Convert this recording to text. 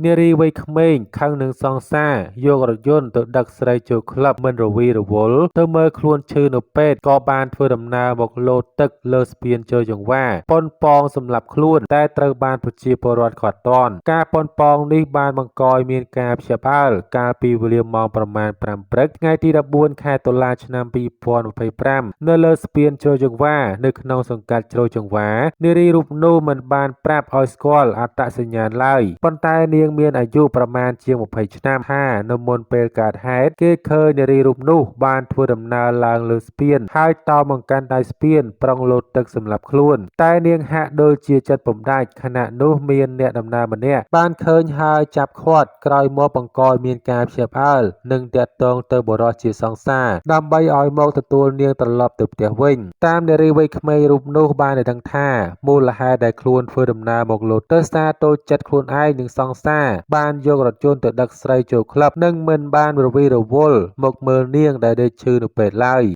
នារីវ័យក្មេងខឹងនឹងសង្សារយករថយន្តទៅដឹកស្រីចូលក្លឹបមិនរវីរវល់ទៅមើលខ្លួនឈឺនៅពេទ្យក៏បានធ្វើដំណើរមកលោតទឹកលើស្ពានជ័យចង្វាប៉ុនប៉ងសម្រាប់ខ្លួនតែត្រូវបានប្រជាពលរដ្ឋខាត់តន់ការប៉ុនប៉ងនេះបានបង្កឲ្យមានការភ្ញាក់ផ្អើលកាលពីវេលាម៉ោងប្រមាណ5ព្រឹកថ្ងៃទី14ខែតុលាឆ្នាំ2025នៅលើស្ពានជ័យចង្វានៅក្នុងសង្កាត់ជ្រោយចង្វានារីរូបនោះមិនបានប្រាប់ឲ្យស្គាល់អត្តសញ្ញាណឡើយប៉ុន្តែនាងមានអាយុប្រមាណជាង20ឆ្នាំថានៅមុនពេលកើតហេតុគេឃើញនារីរូបនោះបានធ្វើដំណើរឡើងលើស្ពានហើយតមកកាន់ដៃស្ពានប្រងលោតទឹកសម្រាប់ខ្លួនតែនាងហាក់ដូចជាចិត្តពំដាច់ខណៈនោះមានអ្នកដំណើរម្នាក់បានឃើញហើយចាប់ឃាត់ក្រោយមកបង្កឲ្យមានការភ្ញាក់ផ្អើលនិងតាក់ទងទៅបុរសជាសង្សារដើម្បីឲ្យមកទទួលនាងត្រឡប់ទៅផ្ទះវិញតាមនារីវ័យក្មេងរូបនោះបានឲ្យដឹងថាមូលហេតុដែលខ្លួនធ្វើដំណើរមកលោតទឹកសារតូចចិត្តខ្លួនឯងនិងសង្សារបានយករថយន្តទៅដឹកស្រីចូលក្លឹបនិងមិនបានរវីរវល់មកមើលនាងដែលដេកឈឺនៅពេលឡើយ